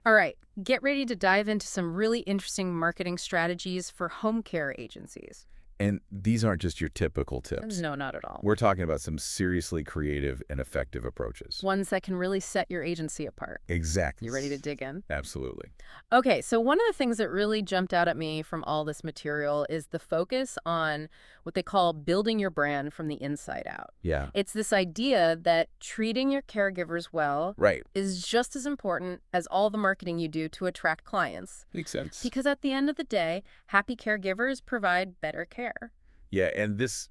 All right, get ready to dive into some really interesting marketing strategies for home care agencies. And these aren't just your typical tips. No, not at all. We're talking about some seriously creative and effective approaches. Ones that can really set your agency apart. Exactly. You ready to dig in? Absolutely. Okay, so one of the things that really jumped out at me from all this material is the focus on what they call building your brand from the inside out. Yeah. It's this idea that treating your caregivers well Right. is just as important as all the marketing you do to attract clients. Makes sense. Because at the end of the day, happy caregivers provide better care. Yeah, and this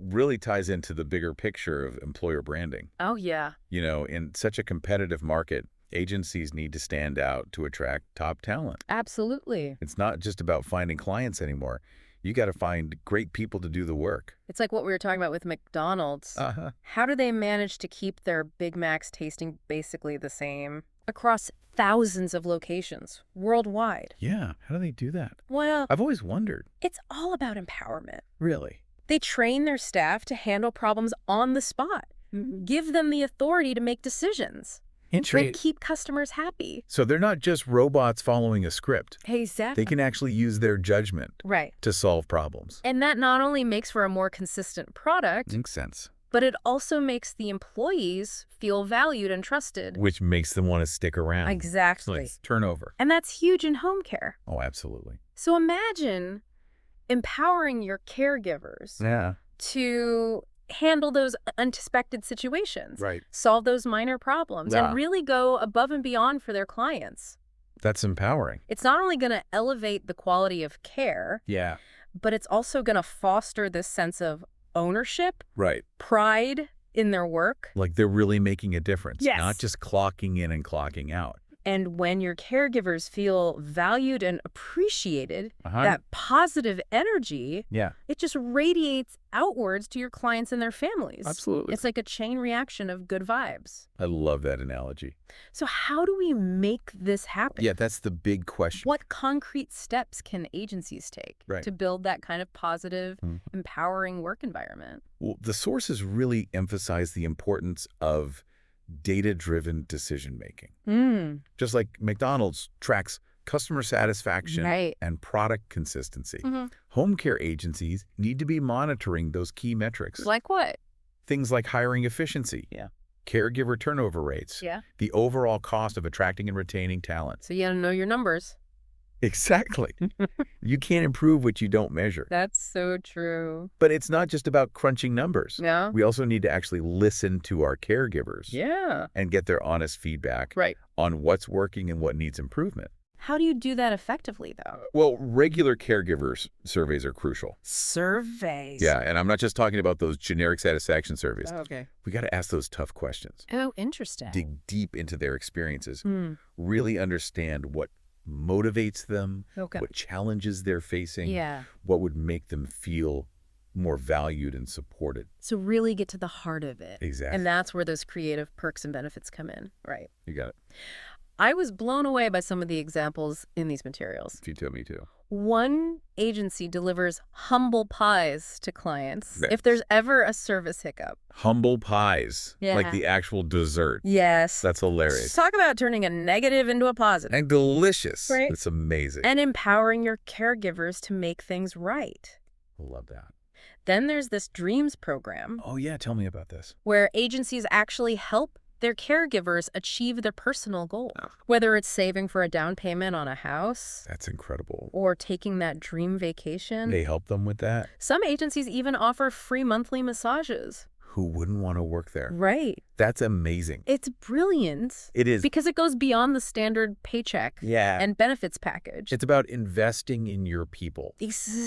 really ties into the bigger picture of employer branding. Oh, yeah. In such a competitive market, agencies need to stand out to attract top talent. Absolutely. It's not just about finding clients anymore. You got to find great people to do the work. It's like what we were talking about with McDonald's. Uh-huh. How do they manage to keep their Big Macs tasting basically the same across thousands of locations worldwide? Yeah, how do they do that? Well, I've always wondered. it's all about empowerment. Really? They train their staff to handle problems on the spot, give them the authority to make decisions, and keep customers happy. So they're not just robots following a script. Exactly. They can actually use their judgment Right. to solve problems. And that not only makes for a more consistent product, Makes sense. but it also makes the employees feel valued and trusted. Which makes them want to stick around. Exactly. Like turnover. And that's huge in home care. Oh, absolutely. So imagine empowering your caregivers Yeah. to handle those unexpected situations, Right. solve those minor problems, Yeah. and really go above and beyond for their clients. That's empowering. It's not only going to elevate the quality of care, Yeah. but it's also going to foster this sense of ownership, Right. pride in their work. Like they're really making a difference. Yes. Not just clocking in and clocking out. And when your caregivers feel valued and appreciated, Uh-huh. that positive energy, Yeah. it just radiates outwards to your clients and their families. Absolutely. It's like a chain reaction of good vibes. I love that analogy. So how do we make this happen? Yeah, that's the big question. What concrete steps can agencies take Right. to build that kind of positive, Mhm. empowering work environment? Well, the sources really emphasize the importance of data-driven decision-making. Just like McDonald's tracks customer satisfaction Right. and product consistency. Mhm. Home care agencies need to be monitoring those key metrics. Like what? Things like hiring efficiency, Yeah. caregiver turnover rates, Yeah. the overall cost of attracting and retaining talent. So you gotta know your numbers. Exactly. You can't improve what you don't measure. That's so true. But it's not just about crunching numbers. Yeah. We also need to actually listen to our caregivers Yeah. and get their honest feedback Right. on what's working and what needs improvement. How do you do that effectively, though? Well, regular caregivers surveys are crucial. Surveys. Yeah, and I'm not just talking about those generic satisfaction surveys. Okay. We got to ask those tough questions. Oh, interesting. Dig deep into their experiences. Hmm. Really understand what motivates them, Okay. what challenges they're facing, Yeah. what would make them feel more valued and supported. So really get to the heart of it. Exactly. And that's where those creative perks and benefits come in. Right. You got it. I was blown away by some of the examples in these materials. If you tell me to. One agency delivers humble pies to clients Nice. if there's ever a service hiccup. Humble pies. Yeah. Like the actual dessert. Yes. That's hilarious. Talk about turning a negative into a positive. And delicious. Right. It's amazing. And empowering your caregivers to make things right. I love that. Then there's this Dreams program Oh, yeah. Tell me about this. where agencies actually help their caregivers achieve their personal goal, Oh. whether it's saving for a down payment on a house That's incredible. or taking that dream vacation. They help them with that? Some agencies even offer free monthly massages. Who wouldn't want to work there? Right. That's amazing. It's brilliant It is. because it goes beyond the standard paycheck Yeah. and benefits package. It's about investing in your people,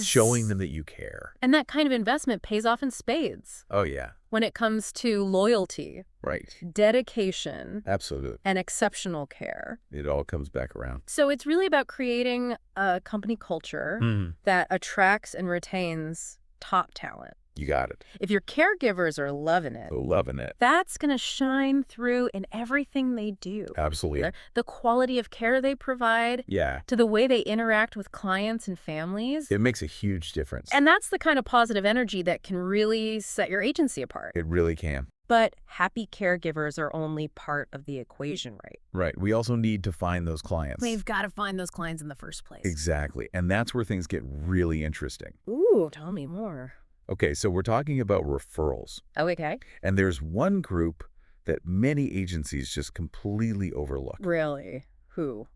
showing them that you care. And that kind of investment pays off in spades Oh, yeah. when it comes to loyalty, Right. dedication, Absolutely. and exceptional care. It all comes back around. So it's really about creating a company culture that attracts and retains top talent. You got it. If your caregivers are loving it, Loving it. that's going to shine through in everything they do. Absolutely. The quality of care they provide, Yeah. to the way they interact with clients and families. It makes a huge difference. And that's the kind of positive energy that can really set your agency apart. It really can. But happy caregivers are only part of the equation, right? Right. We also need to find those clients. We've got to find those clients in the first place. Exactly. And that's where things get really interesting. Ooh, tell me more. Okay, so we're talking about referrals. Oh, okay. And there's one group that many agencies just completely overlook. Really? Who?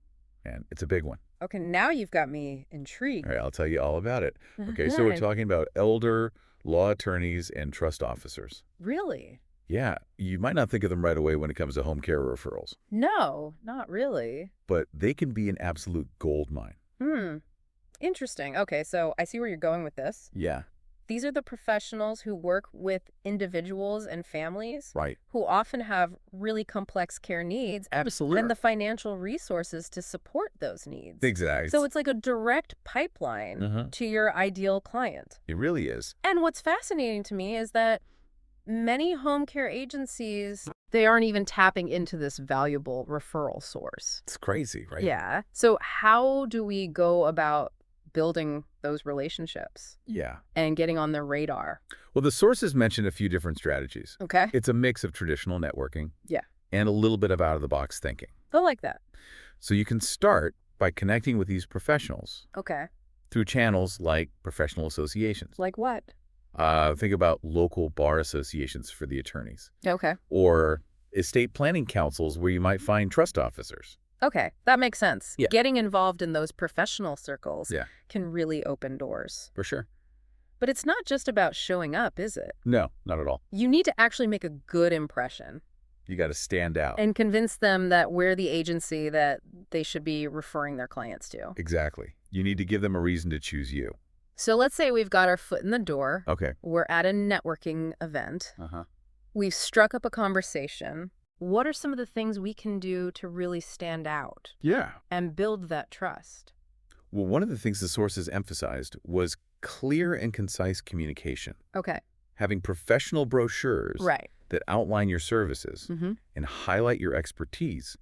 And it's a big one. Okay, now you've got me intrigued. All right, I'll tell you all about it. Okay, so we're talking about elder law attorneys and trust officers. Really? Yeah, you might not think of them right away when it comes to home care referrals, No, not really. but they can be an absolute gold mine. Interesting. Okay, so I see where you're going with this. Yeah, These are the professionals who work with individuals and families right. who often have really complex care needs Absolutely. and the financial resources to support those needs. Exactly. So it's like a direct pipeline to your ideal client. It really is. And what's fascinating to me is that many home care agencies, they aren't even tapping into this valuable referral source. It's crazy, right? Yeah. So how do we go about building those relationships Yeah. and getting on their radar? Well, the sources mention a few different strategies. Okay. It's a mix of traditional networking Yeah. and a little bit of out-of-the-box thinking. I like that. So you can start by connecting with these professionals Okay. through channels like professional associations. Like what? Think about local bar associations for the attorneys, Okay. or estate planning councils where you might find trust officers. Okay. That makes sense. Yeah. Getting involved in those professional circles Yeah. can really open doors. For sure. But it's not just about showing up, is it? No, not at all. You need to actually make a good impression You got to stand out. and convince them that we're the agency that they should be referring their clients to. Exactly. You need to give them a reason to choose you. So let's say we've got our foot in the door. Okay. We're at a networking event. Uh-huh. We've struck up a conversation. What are some of the things we can do to really stand out Yeah. and build that trust? Well, one of the things the sources emphasized was clear and concise communication. Okay. Having professional brochures Right. that outline your services Mm-hmm. and highlight your expertise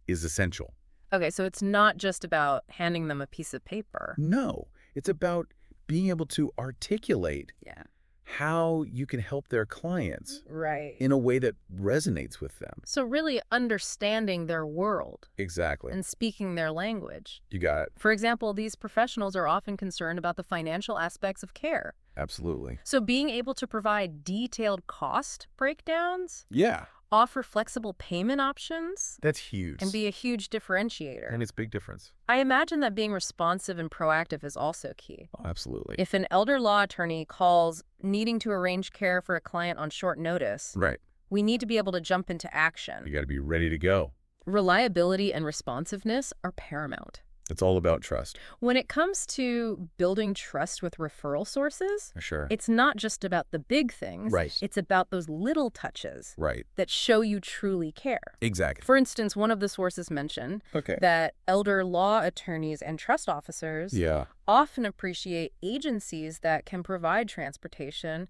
is essential. Okay, so it's not just about handing them a piece of paper. No, it's about being able to articulate Yeah. how you can help their clients Right. in a way that resonates with them. So really understanding their world Exactly. and speaking their language. You got it. For example, these professionals are often concerned about the financial aspects of care. Absolutely. So being able to provide detailed cost breakdowns, Yeah, offer flexible payment options, that's huge. and be a huge differentiator. And it's a big difference. I imagine that being responsive and proactive is also key. Oh, absolutely. If an elder law attorney calls needing to arrange care for a client on short notice, Right. we need to be able to jump into You action. got to be ready to go. Reliability and responsiveness are paramount. It's all about trust. When it comes to building trust with referral sources, Sure. it's not just about the big things. Right. It's about those little touches Right. that show you truly care. Exactly. For instance, one of the sources mentioned Okay. that elder law attorneys and trust officers Yeah. often appreciate agencies that can provide transportation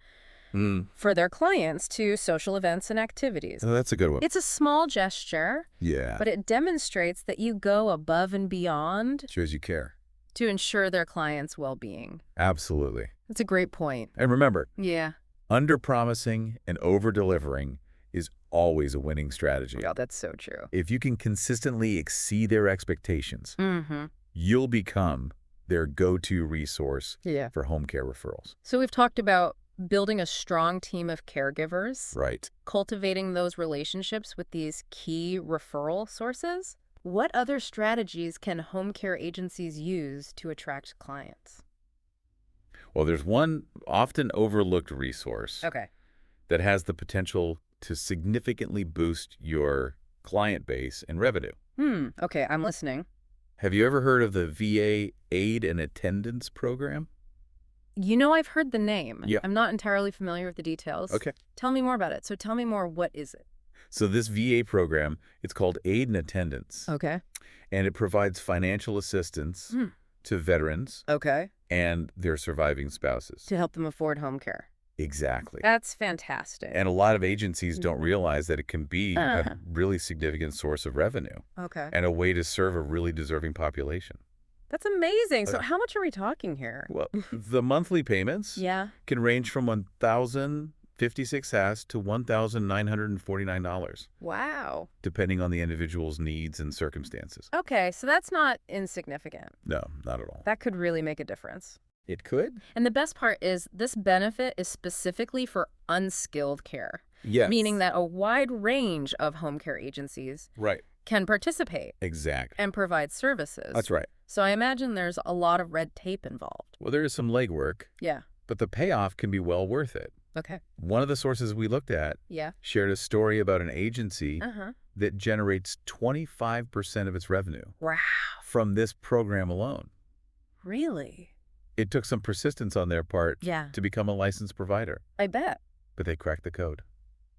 Mm. for their clients to social events and activities. Oh, that's a good one. It's a small gesture, Yeah. but it demonstrates that you go above and beyond Shows you care. to ensure their clients' well-being. Absolutely. That's a great point. And remember, Yeah. under-promising and over-delivering is always a winning strategy. Yeah, that's so true. If you can consistently exceed their expectations, Mm-hmm. you'll become their go-to resource Yeah. for home care referrals. So we've talked about building a strong team of caregivers, Right. cultivating those relationships with these key referral sources. What other strategies can home care agencies use to attract clients? Well, there's one often overlooked resource Okay. that has the potential to significantly boost your client base and revenue. Okay, I'm listening. Have you ever heard of the VA Aid and Attendance Program? You know, I've heard the name. Yeah. I'm not entirely familiar with the details. Okay. Tell me more about it. So tell me more, what is it? So this VA program, it's called Aid and Attendance, Okay. and it provides financial assistance to veterans Okay. and their surviving spouses. To help them afford home care. Exactly. That's fantastic. And a lot of agencies don't realize that it can be Uh-huh. a really significant source of revenue Okay. and a way to serve a really deserving population. That's amazing. So how much are we talking here? Well, the monthly payments Yeah. can range from $1,000 56 to $1,949, Wow. depending on the individual's needs and circumstances. Okay, so that's not insignificant. No, not at all. That could really make a difference. It could? And the best part is this benefit is specifically for unskilled care, Yes. meaning that a wide range of home care agencies Right. can participate Exactly. and provide services. That's right. So I imagine there's a lot of red tape involved. Well, there is some legwork, Yeah. but the payoff can be well worth it. Okay. One of the sources we looked at Yeah. shared a story about an agency Uh-huh. that generates 25% of its revenue Wow. from this program alone. Really? It took some persistence on their part Yeah. to become a licensed provider, I bet. but they cracked the code.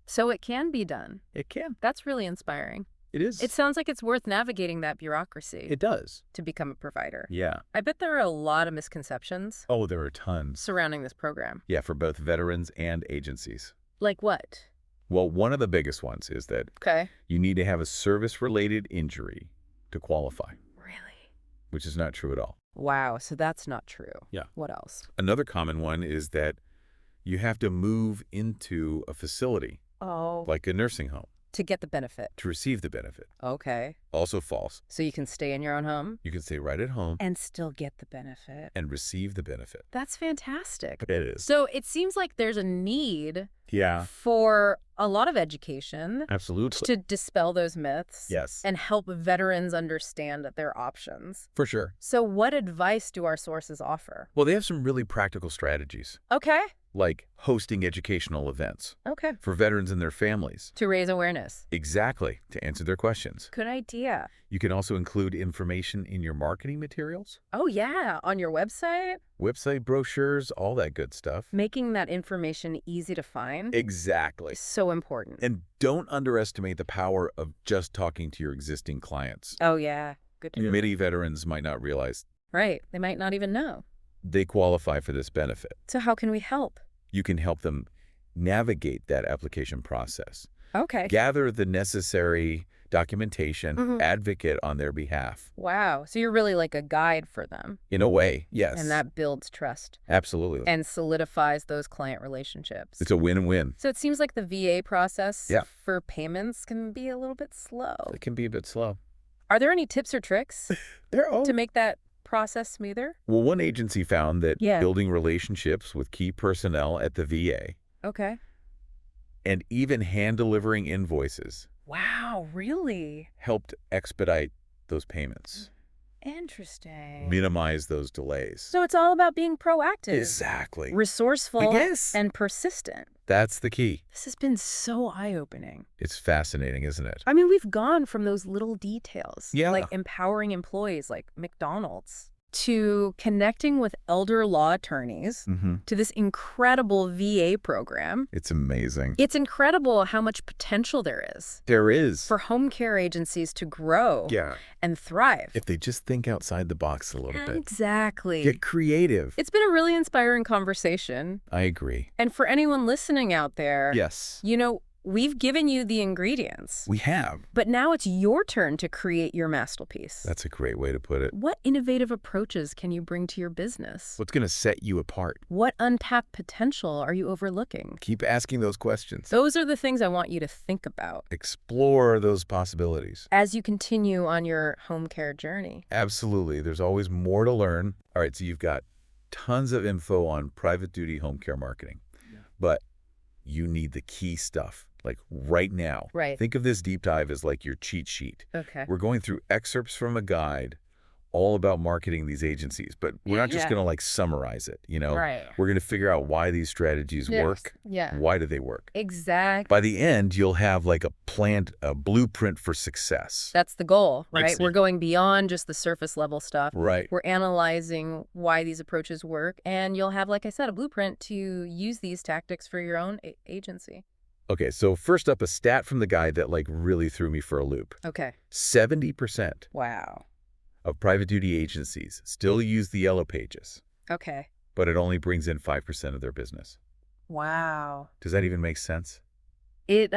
So it can be done. It can. That's really inspiring. It is. It sounds like it's worth navigating that bureaucracy It does. to become a provider. Yeah. I bet there are a lot of misconceptions Oh, there are tons. surrounding this program. Yeah, for both veterans and agencies. Like what? Well, one of the biggest ones is that Okay. you need to have a service-related injury to qualify, Really? which is not true at all. Wow, so that's not true. Yeah. What else? Another common one is that you have to move into a facility, Oh. like a nursing home, To get the benefit. to receive the benefit. Okay. Also false. So you can stay in your own home You can stay right at home and still get the benefit. and receive the benefit. That's fantastic. It is. So it seems like there's a need Yeah, for a lot of education absolutely. to dispel those myths Yes, and help veterans understand their options. for sure. So what advice do our sources offer? Well, they have some really practical strategies, Okay. like hosting educational events Okay. for veterans and their families. To raise awareness. Exactly, to answer their questions. Good idea. You can also include information in your marketing materials, Oh, yeah. On your website, website brochures, all that good stuff. making that information easy to find Exactly. is so important. And don't underestimate the power of just talking to your existing clients. Oh, yeah. Good to know. Many veterans might not realize Right. They might not even know. they qualify for this benefit. So how can we help? You can help them navigate that application process, Okay. gather the necessary documentation, Mhm. advocate on their behalf. Wow. So you're really like a guide for them. In a way, yes. And that builds trust Absolutely. and solidifies those client relationships. It's a win-win. So it seems like the VA process Yeah. for payments can be a little bit slow. It can be a bit slow. Are there any tips or tricks They're to make that process smoother? Well, one agency found that Yeah. building relationships with key personnel at the VA Okay. and even hand-delivering invoices Wow, really? helped expedite those payments, Interesting. minimize those delays. So it's all about being proactive, Exactly. resourceful, Yes. and persistent. That's the key. This has been so eye-opening. It's fascinating, isn't it? I mean, we've gone from those little details, Yeah. like empowering employees like McDonald's, to connecting with elder law attorneys, Mm-hmm. to this incredible VA program. It's amazing. It's incredible how much potential there is There is. for home care agencies to grow Yeah. and thrive. If they just think outside the box a little bit. Exactly. Get creative. It's been a really inspiring conversation. I agree. And for anyone listening out there, Yes. you know, we've given you the ingredients, We have. but now it's your turn to create your masterpiece. That's a great way to put it. What innovative approaches can you bring to your business? What's going to set you apart? What untapped potential are you overlooking? Keep asking those questions. Those are the things I want you to think about Explore those possibilities. as you continue on your home care journey. Absolutely. There's always more to learn. All right, so you've got tons of info on private duty home care marketing, but you need the key stuff, like right now. Right. Think of this deep dive as like your cheat sheet. Okay. We're going through excerpts from a guide all about marketing these agencies, but we're not just Yeah. going to like summarize it, you know? Right. We're going to figure out why these strategies Yes. work. Yeah. Why do they work? Exactly. By the end, you'll have like a blueprint for success. That's the goal, right? That's it. We're going beyond just the surface level stuff. Right. We're analyzing why these approaches work, and you'll have, like I said, a blueprint to use these tactics for your own agency. Okay, so first up, a stat from the guide that like really threw me for a loop. Okay. 70% Wow. of private duty agencies still use the yellow pages, Okay. but it only brings in 5% of their business. Wow. Does that even make sense? It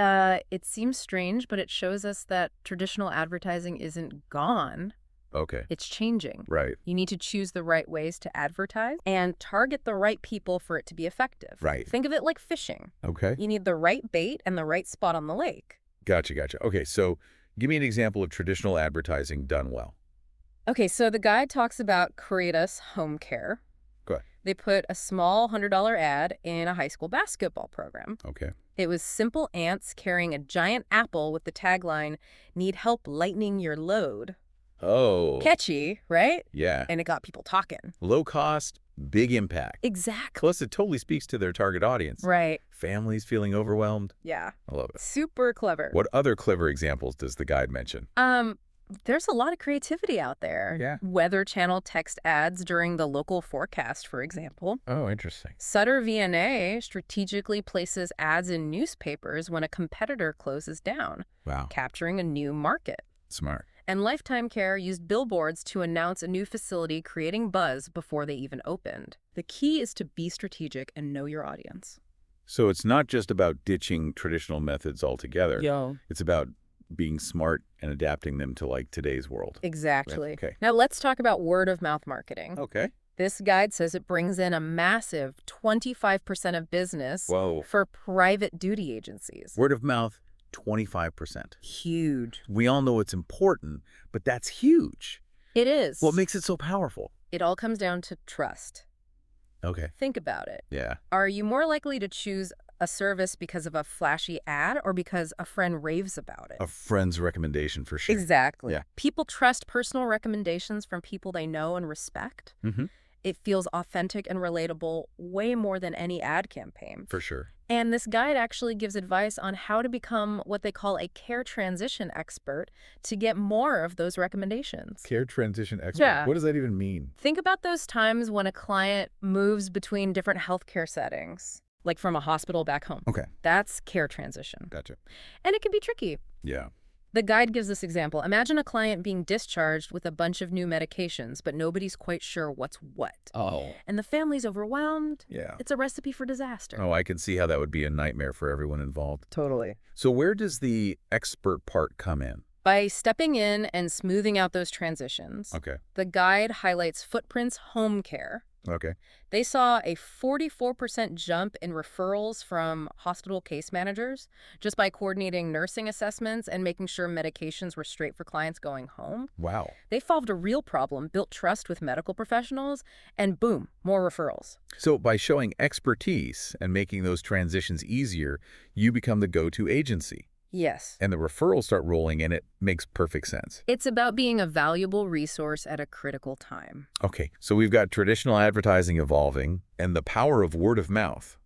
seems strange, but it shows us that traditional advertising isn't gone, Okay. It's changing. Right. You need to choose the right ways to advertise and target the right people for it to be effective. Right. Think of it like fishing. Okay. You need the right bait and the right spot on the lake. Gotcha, gotcha. Okay, so give me an example of traditional advertising done well. Okay, so the guide talks about Creatus Homecare. Go ahead. They put a small $100 ad in a high school basketball program. Okay. It was simple ants carrying a giant apple with the tagline, "Need help lightening your load." Oh. Catchy, right? Yeah. And it got people talking. Low cost, big impact. Exactly. Plus, it totally speaks to their target audience. Right. Families feeling overwhelmed. Yeah. I love it. Super clever. What other clever examples does the guide mention? There's a lot of creativity out there. Yeah. Weather Channel text ads during the local forecast, for example. Oh, interesting. Sutter V&A strategically places ads in newspapers when a competitor closes down, Wow. capturing a new market. Smart. And Lifetime Care used billboards to announce a new facility, creating buzz before they even opened. The key is to be strategic and know your audience. So it's not just about ditching traditional methods altogether. Yo. It's about being smart and adapting them to like today's world. Exactly. Okay. Now let's talk about word-of-mouth marketing. Okay. This guide says it brings in a massive 25% of business Whoa. for private duty agencies. Word of mouth, 25%. Huge. We all know it's important, but that's huge. It is. What makes it so powerful? It all comes down to trust. Okay. Think about it. Yeah. Are you more likely to choose a service because of a flashy ad or because a friend raves about it? A friend's recommendation for sure. Exactly. Yeah. People trust personal recommendations from people they know and respect. Mm-hmm. It feels authentic and relatable way more than any ad campaign. For sure. And this guide actually gives advice on how to become what they call a care transition expert to get more of those recommendations. Care transition expert. Yeah. What does that even mean? Think about those times when a client moves between different healthcare settings, like from a hospital back home. Okay. That's care transition. Gotcha. And it can be tricky. Yeah. The guide gives this example. Imagine a client being discharged with a bunch of new medications, but nobody's quite sure what's what. Oh. And the family's overwhelmed. Yeah. It's a recipe for disaster. Oh, I can see how that would be a nightmare for everyone involved. Totally. So where does the expert part come in? By stepping in and smoothing out those transitions, Okay. the guide highlights Footprint's Homecare. Okay. They saw a 44% jump in referrals from hospital case managers just by coordinating nursing assessments and making sure medications were straight for clients going home. Wow. They solved a real problem, built trust with medical professionals, and boom, more referrals. So by showing expertise and making those transitions easier, you become the go-to agency. Yes. And the referrals start rolling and it makes perfect sense. It's about being a valuable resource at a critical time. Okay, so we've got traditional advertising evolving and the power of word of mouth.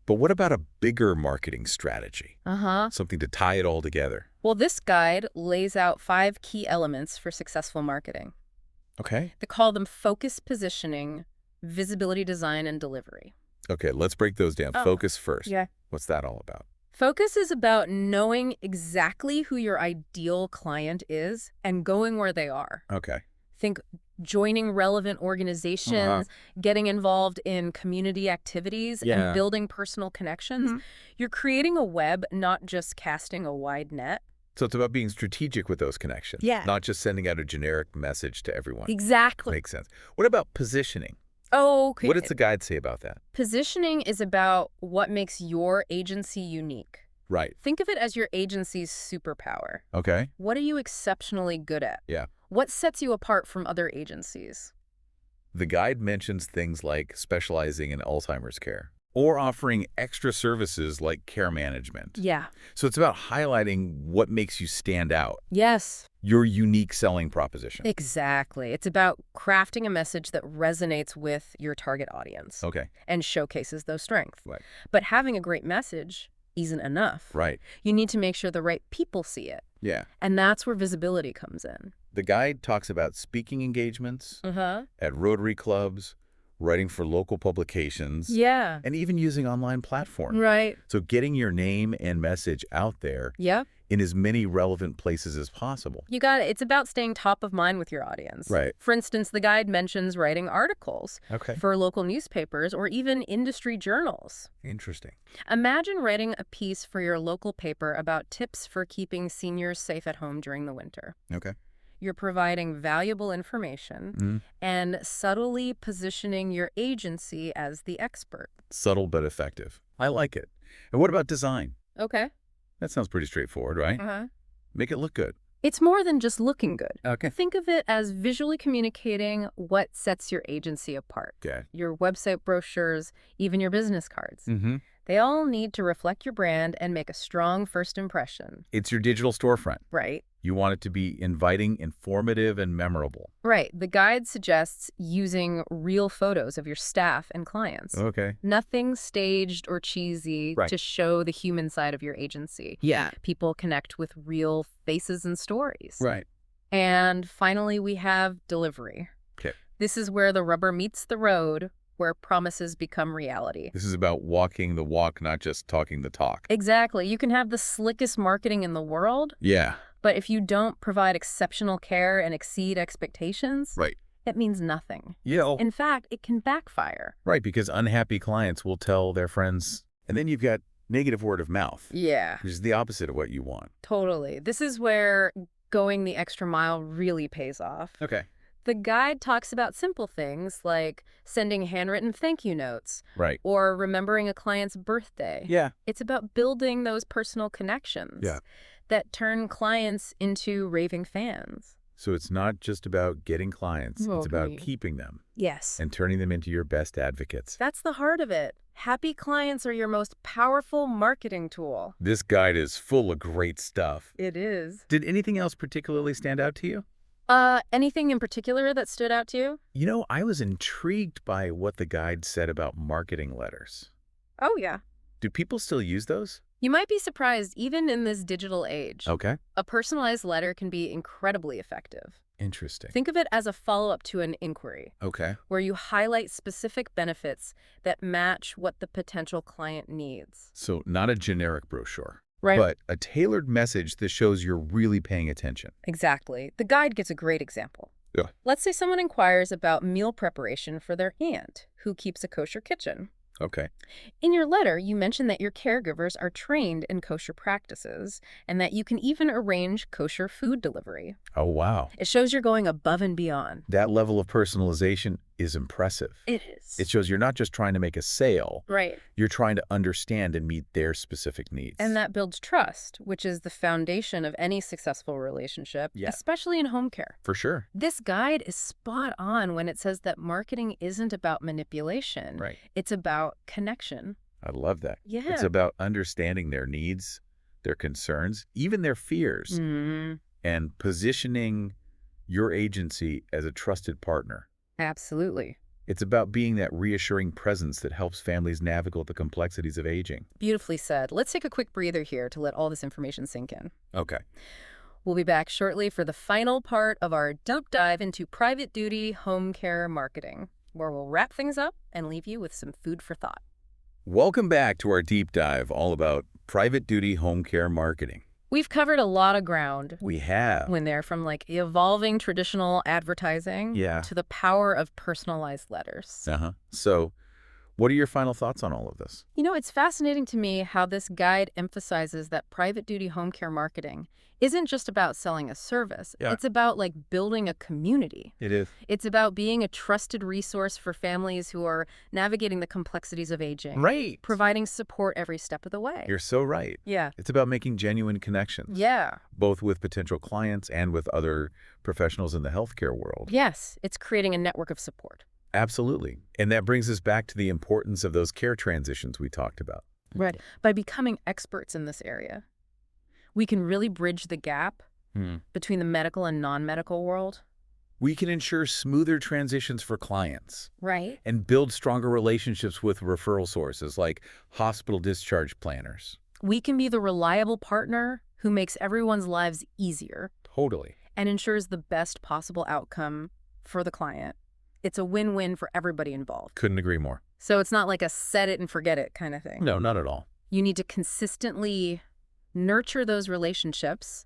But what about a bigger marketing strategy? Something to tie it all together. Well, this guide lays out 5 key elements for successful marketing. Okay. They call them focus positioning, visibility design, and delivery. Okay, let's break those down. Oh. Focus first. Yeah. What's that all about? Focus is about knowing exactly who your ideal client is and going where they are. Okay. Think joining relevant organizations, getting involved in community activities, Yeah. and building personal connections. You're creating a web, not just casting a wide net. So it's about being strategic with those connections. Yeah. Not just sending out a generic message to everyone. Exactly. Makes sense. What about positioning? Okay. What does the guide say about that? Positioning is about what makes your agency unique. Right. Think of it as your agency's superpower. Okay. What are you exceptionally good at? Yeah. What sets you apart from other agencies? The guide mentions things like specializing in Alzheimer's care or offering extra services like care management. Yeah. So it's about highlighting what makes you stand out, Yes. your unique selling proposition. Exactly. It's about crafting a message that resonates with your target audience Okay. and showcases those strengths. Right. But having a great message isn't enough. Right. You need to make sure the right people see it. Yeah. And that's where visibility comes in. The guide talks about speaking engagements at Rotary clubs, writing for local publications, Yeah. and even using online platforms. Right. So getting your name and message out there Yeah. in as many relevant places as possible. You got it. It's about staying top of mind with your audience. Right. For instance, the guide mentions writing articles Okay. for local newspapers or even industry journals. Interesting. Imagine writing a piece for your local paper about tips for keeping seniors safe at home during the winter. Okay. You're providing valuable information and subtly positioning your agency as the expert. Subtle but effective. I like it. And what about design? Okay. That sounds pretty straightforward, right? Uh-huh. Make it look good. It's more than just looking good. Okay. Think of it as visually communicating what sets your agency apart. Okay. Your website brochures, even your business cards. Mm-hmm. They all need to reflect your brand and make a strong first impression. It's your digital storefront. Right. You want it to be inviting, informative, and memorable. Right. The guide suggests using real photos of your staff and clients. Okay. Nothing staged or cheesy Right. to show the human side of your agency. Yeah. People connect with real faces and stories. Right. And finally, we have delivery. Okay. This is where the rubber meets the road, where promises become reality. This is about walking the walk, not just talking the talk. Exactly. You can have the slickest marketing in the world, Yeah. but if you don't provide exceptional care and exceed expectations, Right. it means nothing. Yeah. In fact, it can backfire. Right, because unhappy clients will tell their friends. And then you've got negative word of mouth, Yeah, which is the opposite of what you want. totally. This is where going the extra mile really pays off. Okay. The guide talks about simple things like sending handwritten thank you notes Right. or remembering a client's birthday. Yeah. It's about building those personal connections that turn clients into raving fans. So it's not just about getting clients. Oh, It's about great. keeping them Yes. and turning them into your best advocates. That's the heart of it. Happy clients are your most powerful marketing tool. This guide is full of great stuff. It is. Did anything else particularly stand out to you? Anything in particular that stood out to you? You know, I was intrigued by what the guide said about marketing letters. Oh, yeah. Do people still use those? You might be surprised, even in this digital age. Okay. A personalized letter can be incredibly effective. Interesting. Think of it as a follow-up to an inquiry, Okay. where you highlight specific benefits that match what the potential client needs. So not a generic brochure, Right. but a tailored message that shows you're really paying attention. Exactly. The guide gives a great example. Yeah. Let's say someone inquires about meal preparation for their aunt, who keeps a kosher kitchen. Okay. In your letter, you mention that your caregivers are trained in kosher practices and that you can even arrange kosher food delivery. Oh, wow. It shows you're going above and beyond. That level of personalization is impressive. It is. It shows you're not just trying to make a sale. Right. You're trying to understand and meet their specific needs. And that builds trust, which is the foundation of any successful relationship, Yeah. especially in home care. For sure. This guide is spot on when it says that marketing isn't about manipulation. Right. It's about connection. I love that. Yeah. It's about understanding their needs, their concerns, even their fears, and positioning your agency as a trusted partner. Absolutely. It's about being that reassuring presence that helps families navigate the complexities of aging. Beautifully said. Let's take a quick breather here to let all this information sink in. Okay. We'll be back shortly for the final part of our deep dive into private duty home care marketing, where we'll wrap things up and leave you with some food for thought. Welcome back to our deep dive all about private duty home care marketing. We've covered a lot of ground We have. when they're from like evolving traditional advertising Yeah. to the power of personalized letters. So, what are your final thoughts on all of this? You know, it's fascinating to me how this guide emphasizes that private duty home care marketing isn't just about selling a service. Yeah. It's about like building a community. It is. It's about being a trusted resource for families who are navigating the complexities of aging. Right. Providing support every step of the way. You're so right. Yeah. It's about making genuine connections. Yeah. Both with potential clients and with other professionals in the healthcare world. Yes. It's creating a network of support. Absolutely. And that brings us back to the importance of those care transitions we talked about. Right. By becoming experts in this area, we can really bridge the gap between the medical and non-medical world. We can ensure smoother transitions for clients Right. and build stronger relationships with referral sources like hospital discharge planners. We can be the reliable partner who makes everyone's lives easier Totally. and ensures the best possible outcome for the client. It's a win-win for everybody involved. Couldn't agree more. So it's not like a set it and forget it kind of thing. No, not at all. You need to consistently nurture those relationships,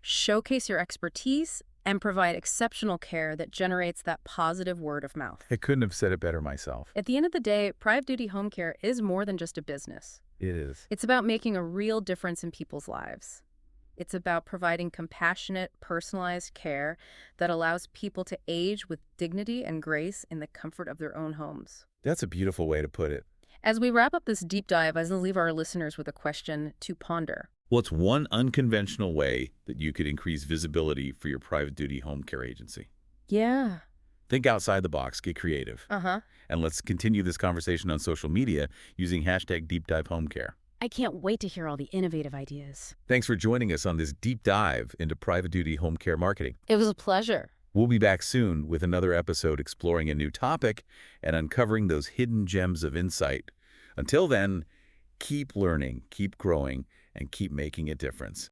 showcase your expertise, and provide exceptional care that generates that positive word of mouth. I couldn't have said it better myself. At the end of the day, private duty home care is more than just a business. It is. It's about making a real difference in people's lives. It's about providing compassionate, personalized care that allows people to age with dignity and grace in the comfort of their own homes. That's a beautiful way to put it. As we wrap up this deep dive, I will leave our listeners with a question to ponder. What's one unconventional way that you could increase visibility for your private duty home care agency? Yeah. Think outside the box, get creative. Uh-huh. And let's continue this conversation on social media using hashtag #DeepDiveHomeCare. I can't wait to hear all the innovative ideas. Thanks for joining us on this deep dive into private duty home care marketing. It was a pleasure. We'll be back soon with another episode exploring a new topic and uncovering those hidden gems of insight. Until then, keep learning, keep growing, and keep making a difference.